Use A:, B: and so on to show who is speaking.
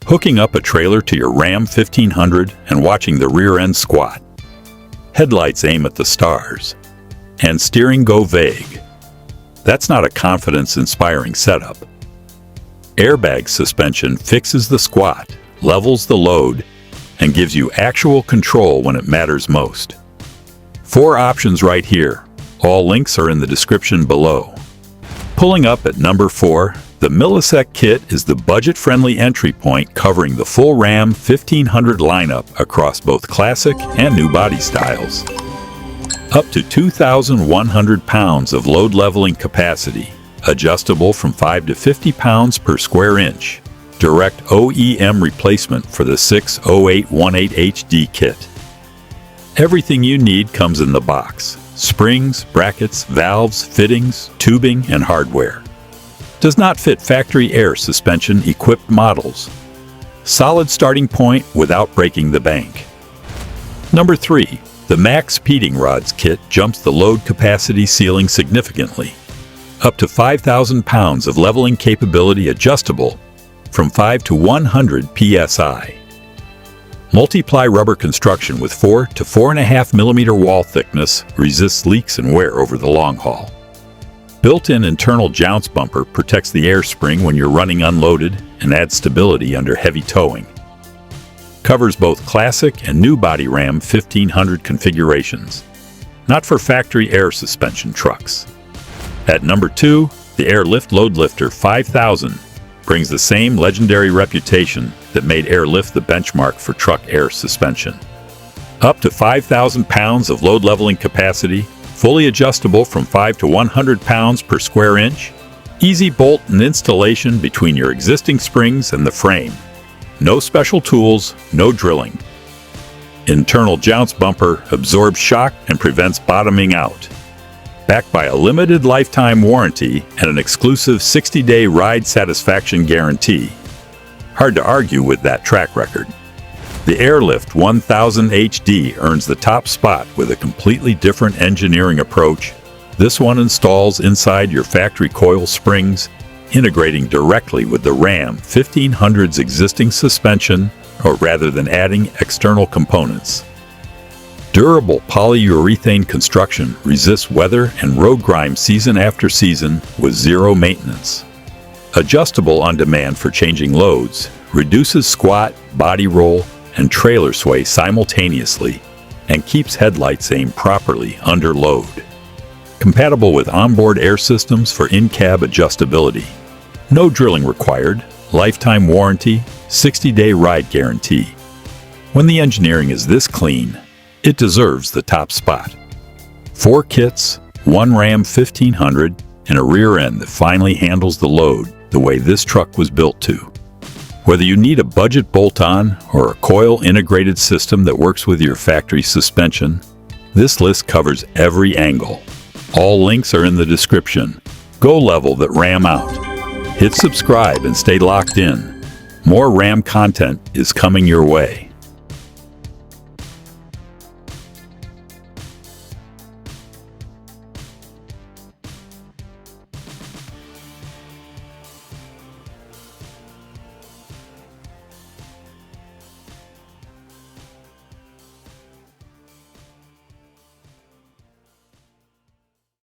A: hooking up a trailer to your Ram 1500 and watching the rear end squat. Headlights aim at the stars, and steering go vague. That's not a confidence-inspiring setup. Airbag suspension fixes the squat, levels the load, and gives you actual control when it matters most. 4 options right here. All links are in the description below. Pulling up at number 4, the MILLISEC kit is the budget-friendly entry point covering the full Ram 1500 lineup across both classic and new body styles. Up to 2,100 pounds of load leveling capacity, adjustable from 5 to 50 pounds per square inch. Direct OEM replacement for the 60818HD kit. Everything you need comes in the box: springs, brackets, valves, fittings, tubing, and hardware. Does not fit factory air suspension equipped models. Solid starting point without breaking the bank. Number 3. The maXpeedingrods kit jumps the load capacity ceiling significantly. Up to 5,000 pounds of leveling capability, adjustable from 5 to 100 psi. Multiply rubber construction with 4 to 4.5 millimeter wall thickness resists leaks and wear over the long haul. Built-in internal jounce bumper protects the air spring when you're running unloaded and adds stability under heavy towing. Covers both classic and new body Ram 1500 configurations. Not for factory air suspension trucks. At number 2, the Air Lift LoadLifter 5000 brings the same legendary reputation that made Air Lift the benchmark for truck air suspension. Up to 5,000 pounds of load leveling capacity, fully adjustable from 5 to 100 pounds per square inch, easy bolt and installation between your existing springs and the frame. No special tools, no drilling. Internal jounce bumper absorbs shock and prevents bottoming out. Backed by a limited lifetime warranty and an exclusive 60-day ride satisfaction guarantee. Hard to argue with that track record. The Air Lift 1000 HD earns the top spot with a completely different engineering approach. This one installs inside your factory coil springs, integrating directly with the Ram 1500's existing suspension, or rather than adding external components. Durable polyurethane construction resists weather and road grime season after season with zero maintenance. Adjustable on demand for changing loads, reduces squat, body roll, and trailer sway simultaneously, and keeps headlights aimed properly under load. Compatible with onboard air systems for in-cab adjustability. No drilling required, lifetime warranty, 60-day ride guarantee. When the engineering is this clean, it deserves the top spot. 4 kits, 1 Ram 1500, and a rear end that finally handles the load the way this truck was built to. Whether you need a budget bolt-on or a coil-integrated system that works with your factory suspension, this list covers every angle. All links are in the description. Go level that Ram out. Hit subscribe and stay locked in. More Ram content is coming your way.